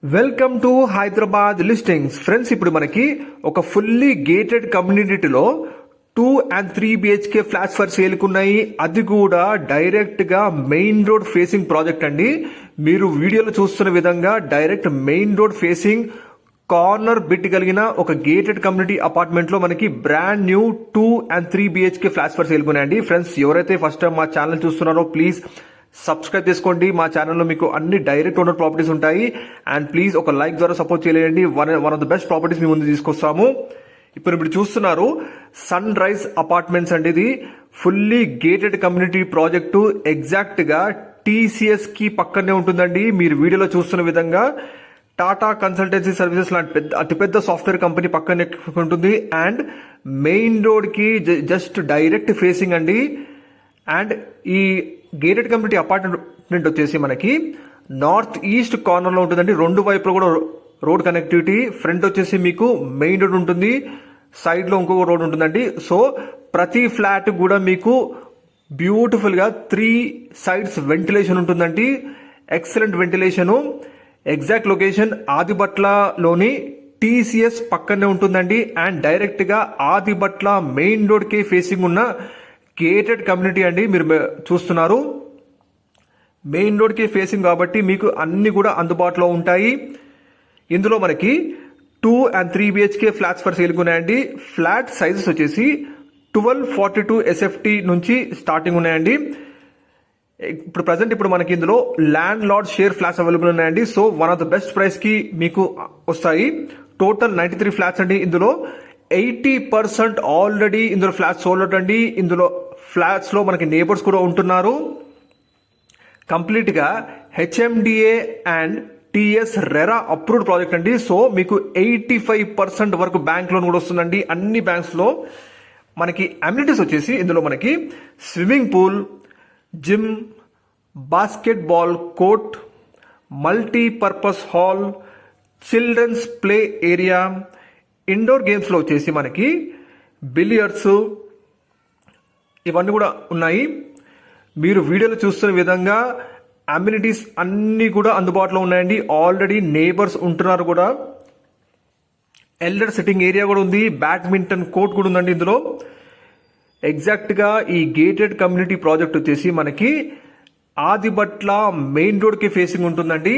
Welcome to Hyderabad listings. Friends, ఇప్పుడు మనకి ఒక ఫుల్లీ గేటెడ్ కమ్యూనిటీలో 2 and 3 BHK ఫ్లాట్స్ ఫర్ సేల్కి ఉన్నాయి. అది కూడా డైరెక్ట్ గా మెయిన్ రోడ్ ఫేసింగ్ ప్రాజెక్ట్ అండి. మీరు వీడియోలో చూస్తున్న విధంగా direct main road facing corner bit కలిగిన ఒక గేటెడ్ కమ్యూనిటీ అపార్ట్మెంట్ లో మనకి brand new 2 and 3 BHK flats for sale ఉన్నాయండి. ఫ్రెండ్స్, ఎవరైతే ఫస్ట్ టైం మా ఛానల్ చూస్తున్నారో ప్లీజ్ సబ్స్క్రైబ్ చేసుకోండి. మా ఛానల్లో మీకు అన్ని డైరెక్ట్ ఓనర్ ప్రాపర్టీస్ ఉంటాయి. అండ్ ప్లీజ్ ఒక లైక్ ద్వారా సపోర్ట్ చేయండి. One of the best properties మీ ముందు తీసుకొస్తాము. ఇప్పుడు చూస్తున్నారు సన్ రైజ్ అపార్ట్మెంట్స్ అండి. ఇది fully gated community project. Exact గా TCS కి పక్కనే ఉంటుందండి. మీరు వీడియోలో చూస్తున్న విధంగా టాటా కన్సల్టెన్సీ సర్వీసెస్ లాంటి అతిపెద్ద సాఫ్ట్వేర్ కంపెనీ పక్కనే ఉంటుంది. అండ్ మెయిన్ రోడ్ కి జస్ట్ డైరెక్ట్ ఫేసింగ్ అండి. అండ్ ఈ గేటెడ్ కమ్యూనిటీ అపార్ట్మెంట్ వచ్చేసి మనకి నార్త్ ఈస్ట్ కార్నర్ లో ఉంటుందండి. రెండు వైపులో కూడా రోడ్ కనెక్టివిటీ. ఫ్రంట్ వచ్చేసి మీకు మెయిన్ రోడ్ ఉంటుంది, సైడ్ లో ఇంకొక రోడ్ ఉంటుందండి. సో ప్రతి ఫ్లాట్ కూడా మీకు బ్యూటిఫుల్ గా 3 sides వెంటిలేషన్ ఉంటుందండి. Excellent ventilation. ఎగ్జాక్ట్ లొకేషన్ ఆదిబట్లలోని TCS పక్కనే ఉంటుందండి. అండ్ డైరెక్ట్ గా ఆదిబట్ల మెయిన్ రోడ్ కి ఫేసింగ్ ఉన్న గేటెడ్ కమ్యూనిటీ అండి. మీరు చూస్తున్నారు మెయిన్ రోడ్ కి ఫేసింగ్ కాబట్టి మీకు అన్ని కూడా అందుబాటులో ఉంటాయి. ఇందులో మనకి 2 and 3 BHK flats for sale ఉన్నాయండి. ఫ్లాట్ సైజెస్ వచ్చేసి 1242 SFT నుంచి స్టార్టింగ్ ఉన్నాయండి. ఇప్పుడు ప్రజెంట్ మనకి ఇందులో landlord share flats available ఉన్నాయండి. So one of the best price కి మీకు వస్తాయి. టోటల్ 93 ఫ్లాట్స్ అండి. ఇందులో 80% ఆల్రెడీ ఇందులో ఫ్లాట్స్ సోల్డ్ అవుట్ అండి. ఇందులో ఫ్లాట్స్ లో మనకి నేబర్స్ కూడా ఉంటున్నారు. కంప్లీట్ గా HMDA and TS RERA approved project అండి. సో మీకు 85% వరకు బ్యాంక్ లోన్ కూడా వస్తుందండి. అన్ని బ్యాంక్స్ లో మనకి అమ్యూనిటీస్ వచ్చేసి ఇందులో మనకి swimming pool, gym, basketball court, multipurpose hall, children's play area, indoor games లో వచ్చేసి మనకి బిలియర్డ్స్ ఇవన్నీ కూడా ఉన్నాయి. మీరు వీడియోలో చూస్తున్న విధంగా అమ్యూనిటీస్ అన్ని కూడా అందుబాటులో ఉన్నాయండి. ఆల్రెడీ నేబర్స్ ఉంటున్నారు కూడా. ఎల్డర్ సిట్టింగ్ ఏరియా కూడా ఉంది. బ్యాడ్మింటన్ కోర్ట్ కూడా ఉందండి ఇందులో. ఎగ్జాక్ట్ గా ఈ గేటెడ్ కమ్యూనిటీ ప్రాజెక్ట్ వచ్చేసి మనకి ఆదిబట్ల మెయిన్ రోడ్ కి ఫేసింగ్ ఉంటుందండి.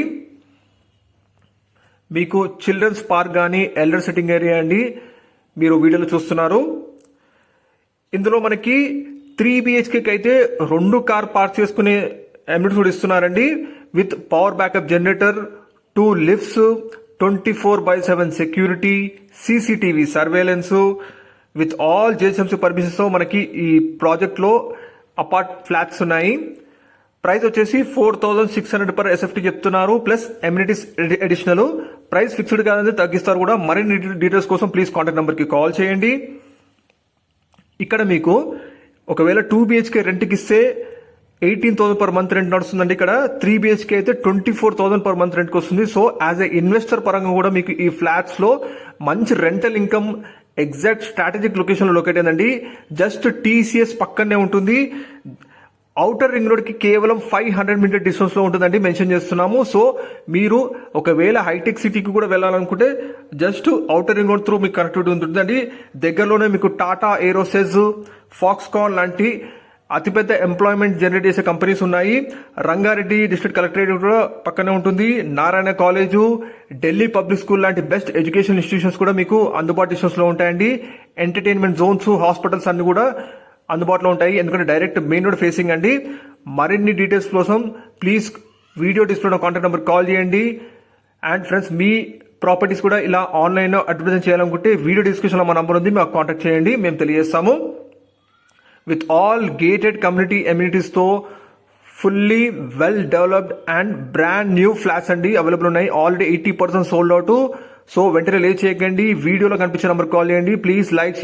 మీకు చిల్డ్రన్స్ పార్క్ కానీ ఎల్డర్ సిట్టింగ్ ఏరియా అండి మీరు వీడియోలో చూస్తున్నారు. ఇందులో మనకి 3 BHK అయితే 2 కార్ పార్క్ చేసుకునే అమ్యూనిటీస్ కూడా ఇస్తున్నారండి. With power backup generator, 2 lifts, 24/7 security, CCTV surveillance with all JSMC permissions తో మనకి ఈ ప్రాజెక్ట్ లో ఫ్లాట్స్ ఉన్నాయి. ప్రైస్ వచ్చేసి 4600 per SFT చెప్తున్నారు. Plus amenities additional. Price fixed కాదని తగ్గిస్తారు కూడా. మరిన్ని డీటెయిల్స్ కోసం ప్లీజ్ కాంటాక్ట్ నెంబర్ కి కాల్ చేయండి. ఇక్కడ మీకు ఒకవేళ 2 BHK రెంట్కి ఇస్తే 18,000 per month రెంట్ నడుస్తుందండి. ఇక్కడ 3 BHK అయితే 24,000 per month రెంట్కి వస్తుంది. సో యాజ్ ఎ ఇన్వెస్టర్ పరంగా కూడా మీకు ఈ ఫ్లాట్స్ లో మంచి rental income exact strategic location లో లొకేట్ అయిందండి. జస్ట్ TCS పక్కనే ఉంటుంది. ఔటర్ రింగ్ రోడ్ కి కేవలం 500 మీటర్ డిస్టెన్స్ లో ఉంటుందండి మెన్షన్ చేస్తున్నాము. సో మీరు ఒకవేళ హైటెక్ సిటీకి కూడా వెళ్ళాలనుకుంటే just outer ring road through మీకు కనెక్టివిటీ ఉంటుందండి. దగ్గరలోనే మీకు టాటా ఏరోసెస్, ఫాక్స్కాన్ లాంటి అతిపెద్ద ఎంప్లాయ్మెంట్ జనరేట్ చేసే కంపెనీస్ ఉన్నాయి. రంగారెడ్డి డిస్ట్రిక్ట్ కలెక్టరేట్ కూడా పక్కనే ఉంటుంది. Narayana college, Delhi public school లాంటి బెస్ట్ ఎడ్యుకేషన్ ఇన్స్టిట్యూషన్స్ కూడా మీకు అందుబాటు డిస్టెన్స్ లో ఉంటాయండి. ఎంటర్టైన్మెంట్ జోన్స్, హాస్పిటల్స్ అన్ని కూడా అందుబాటులో ఉంటాయి. ఎందుకంటే డైరెక్ట్ మెయిన్ రోడ్ ఫేసింగ్ అండి. మరిన్ని డీటెయిల్స్ కోసం please video display contact number call చేయండి. అండ్ ఫ్రెండ్స్, మీ ప్రాపర్టీస్ కూడా ఇలా ఆన్లైన్ లో అడ్వర్టైజ్ చేయాలనుకుంటే వీడియో డిస్క్రిప్షన్ లో మా నంబర్ ఉంది, మాకు కాంటాక్ట్ చేయండి, మేము తెలియజేస్తాము. With all gated community amenities తో fully well developed and brand new flats అండి అవైలబుల్ ఉన్నాయి. Already 80% sold out. సో వెంటనే లేట్ చేయకండి. వీడియోలో కనిపించే నంబర్ కాల్ చేయండి. Please like